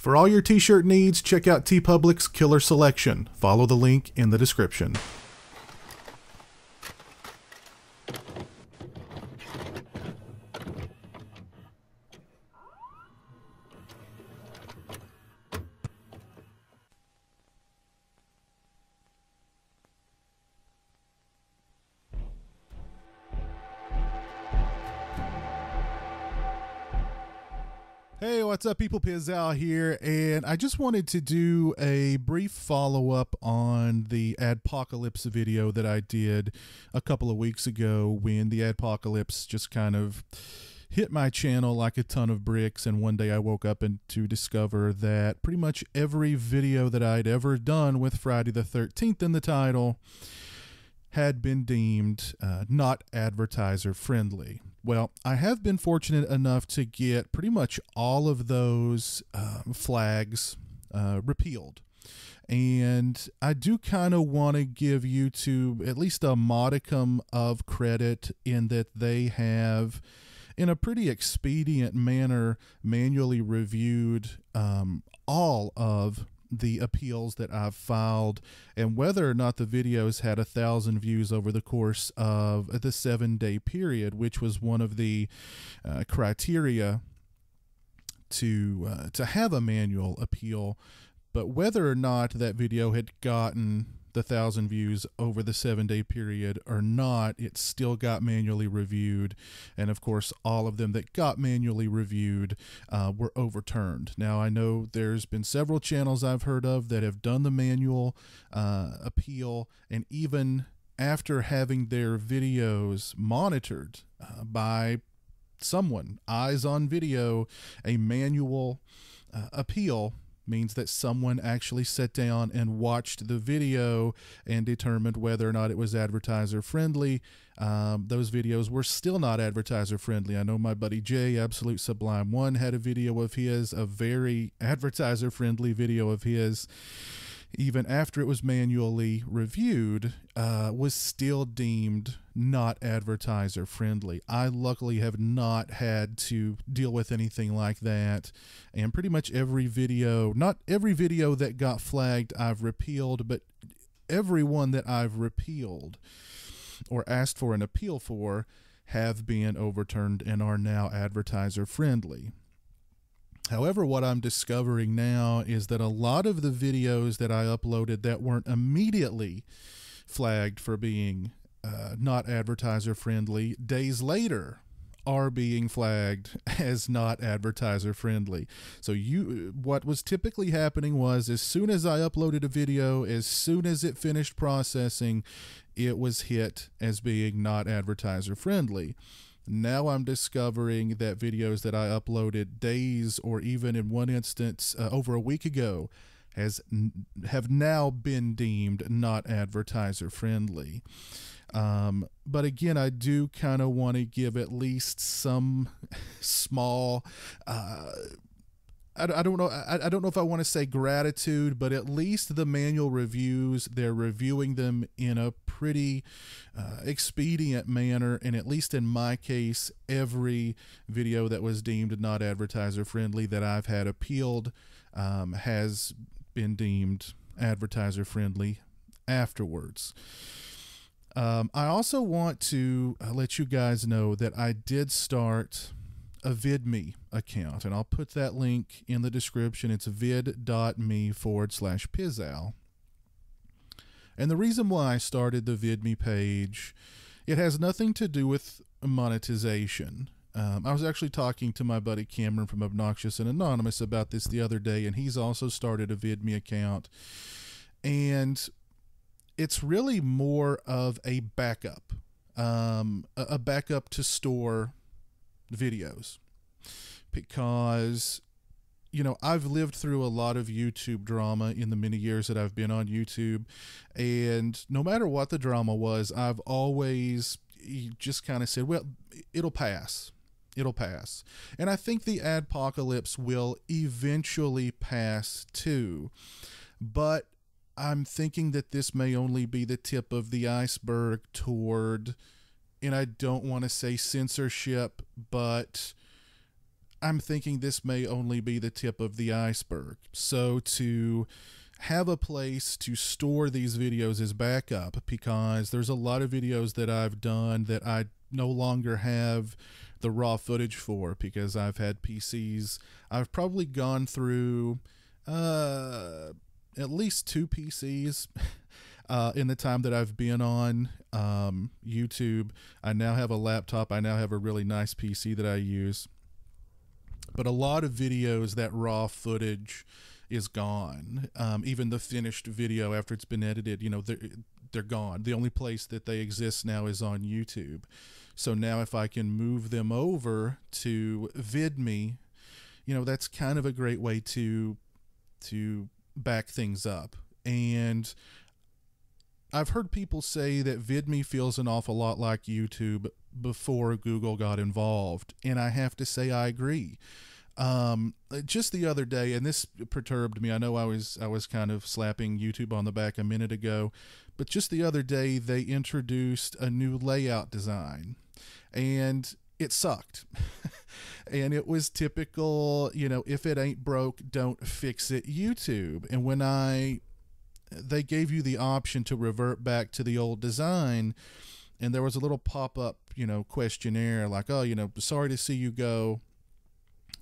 For all your t-shirt needs, check out TeePublic's Killer Selection. Follow the link in the description. Hey, what's up, people? Pizzal here, and I just wanted to do a brief follow-up on the Adpocalypse video that I did a couple of weeks ago when the Adpocalypse just kind of hit my channel like a ton of bricks, and one day I woke up to discover that pretty much every video that I'd ever done with Friday the 13th in the title had been deemed not advertiser friendly. Well, I have been fortunate enough to get pretty much all of those flags repealed. And I do kind of want to give YouTube at least a modicum of credit in that they have, in a pretty expedient manner, manually reviewed all of the appeals that I've filed, and whether or not the videos had 1,000 views over the course of the 7-day period, which was one of the criteria to have a manual appeal. But whether or not that video had gotten the 1,000 views over the 7-day period or not, it still got manually reviewed, and of course all of them that got manually reviewed were overturned. Now, I know there's been several channels I've heard of that have done the manual appeal, and even after having their videos monitored by someone, eyes on video, a manual appeal means that someone actually sat down and watched the video and determined whether or not it was advertiser friendly. Those videos were still not advertiser friendly. I know my buddy Jay, Absolute Sublime One, had a video of his, a very advertiser friendly video of his, even after it was manually reviewed, was still deemed not advertiser friendly. I luckily have not had to deal with anything like that, and pretty much every video, not every video that got flagged I've repealed, but every one that I've repealed or asked for an appeal for have been overturned and are now advertiser friendly. However, what I'm discovering now is that a lot of the videos that I uploaded that weren't immediately flagged for being not advertiser friendly, days later are being flagged as not advertiser friendly. So what was typically happening was, as soon as I uploaded a video, as soon as it finished processing, it was hit as being not advertiser friendly. Now I'm discovering that videos that I uploaded days, or even in one instance over a week ago, have now been deemed not advertiser friendly. But again, I do kind of want to give at least some small, I don't know if I want to say gratitude, but at least the manual reviews, they're reviewing them in a pretty expedient manner, and at least in my case, every video that was deemed not advertiser friendly that I've had appealed has been deemed advertiser friendly afterwards. I also want to let you guys know that I did start a Vidme account, and I'll put that link in the description. It's vid.me/Pizzal. And the reason why I started the Vidme page, it has nothing to do with monetization. I was actually talking to my buddy Cameron from Obnoxious and Anonymous about this the other day, and he's also started a Vidme account. And it's really more of a backup to store videos, because, you know, I've lived through a lot of YouTube drama in the many years that I've been on YouTube, and no matter what the drama was, I've always just kind of said, well, it'll pass. It'll pass. And I think the Adpocalypse will eventually pass too. But I'm thinking that this may only be the tip of the iceberg toward, and I don't want to say censorship, but I'm thinking this may only be the tip of the iceberg. So to have a place to store these videos as backup, because there's a lot of videos that I've done that I no longer have the raw footage for, because I've had PCs. I've probably gone through at least 2 PCs in the time that I've been on YouTube. I now have a laptop. I now have a really nice PC that I use. But a lot of videos, that raw footage is gone. Even the finished video after it's been edited, you know, they're gone. The only place that they exist now is on YouTube. So now if I can move them over to Vidme, you know, that's kind of a great way to back things up. And I've heard people say that Vidme feels an awful lot like YouTube before Google got involved, and I have to say I agree. Just the other day, and this perturbed me. I know I was kind of slapping YouTube on the back a minute ago, but just the other day they introduced a new layout design, and it sucked. And it was typical, you know, if it ain't broke, don't fix it YouTube. And when they gave you the option to revert back to the old design, and there was a little pop-up, you know, questionnaire like, oh, you know, sorry to see you go.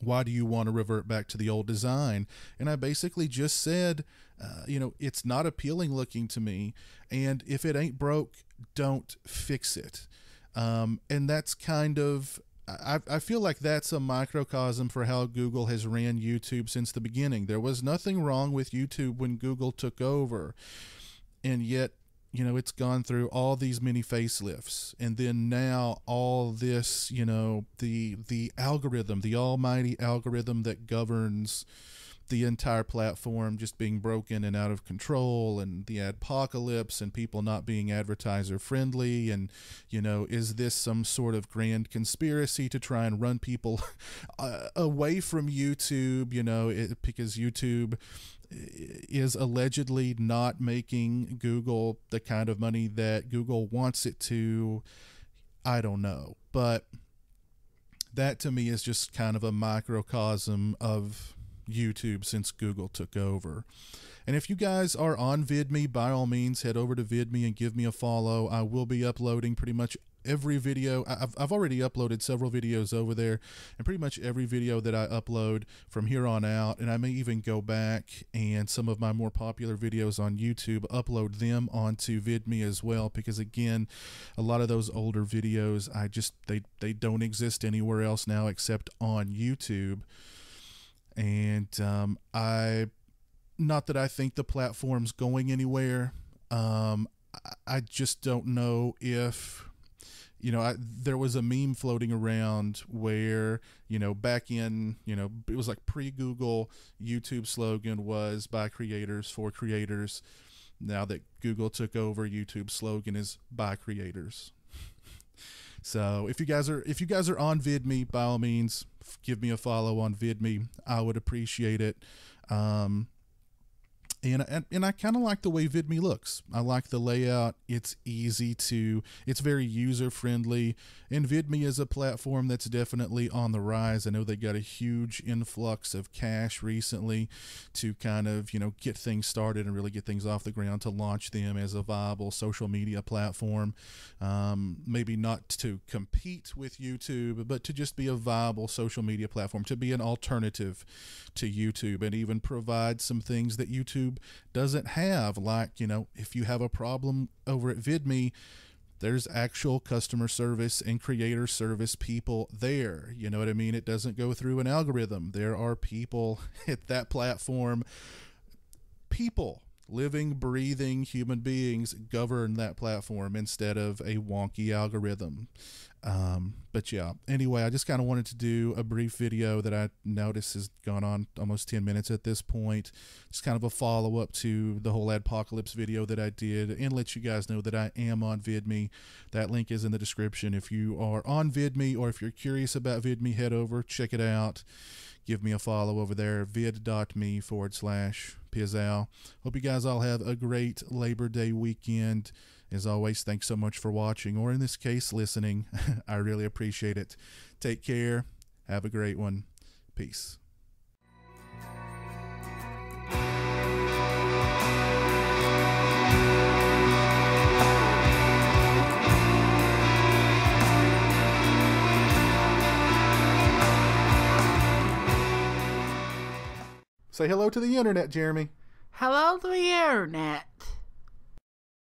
Why do you want to revert back to the old design? And I basically just said, you know, it's not appealing looking to me. And if it ain't broke, don't fix it. And that's kind of, I feel like that's a microcosm for how Google has ran YouTube since the beginning. There was nothing wrong with YouTube when Google took over. And yet, you know, it's gone through all these many facelifts, and then now all this, you know, the algorithm, the almighty algorithm that governs the entire platform just being broken and out of control, and the adpocalypse and people not being advertiser friendly. And, you know, is this some sort of grand conspiracy to try and run people away from YouTube, you know, because YouTube is allegedly not making Google the kind of money that Google wants it to. I don't know, but that to me is just kind of a microcosm of YouTube since Google took over. And if you guys are on Vidme, by all means head over to Vidme and give me a follow. I will be uploading pretty much every video. I've already uploaded several videos over there, and pretty much every video that I upload from here on out, and I may even go back and some of my more popular videos on YouTube, upload them onto Vidme as well, because again, a lot of those older videos, they don't exist anywhere else now except on YouTube. And not that I think the platform's going anywhere. I just don't know if, you know, there was a meme floating around where, you know, back in, you know, it was like pre-Google, YouTube slogan was by creators for creators. Now that Google took over, YouTube slogan is by creators. So if you guys are on Vidme, by all means, give me a follow on Vidme. I would appreciate it. And I kind of like the way Vidme looks. I like the layout. It's it's very user friendly, and Vidme is a platform that's definitely on the rise. I know they got a huge influx of cash recently to kind of, you know, get things started and really get things off the ground, to launch them as a viable social media platform. Maybe not to compete with YouTube, but to just be a viable social media platform, to be an alternative to YouTube, and even provide some things that YouTube doesn't have. Like, you know, if you have a problem over at Vidme, there's actual customer service and creator service people there. You know what I mean? It doesn't go through an algorithm. There are people at that platform. People, living, breathing human beings, govern that platform instead of a wonky algorithm. But yeah, anyway, I just kind of wanted to do a brief video that I noticed has gone on almost 10 minutes at this point. Just kind of a follow-up to the whole Adpocalypse video that I did, and let you guys know that I am on Vidme. That link is in the description. If you are on Vidme, or if you're curious about Vidme, head over, check it out. Give me a follow over there, vid.me/Pizzal. Hope you guys all have a great Labor Day weekend. As always, thanks so much for watching, or in this case, listening. I really appreciate it. Take care. Have a great one. Peace. Say hello to the internet, Jeremy. Hello to the internet.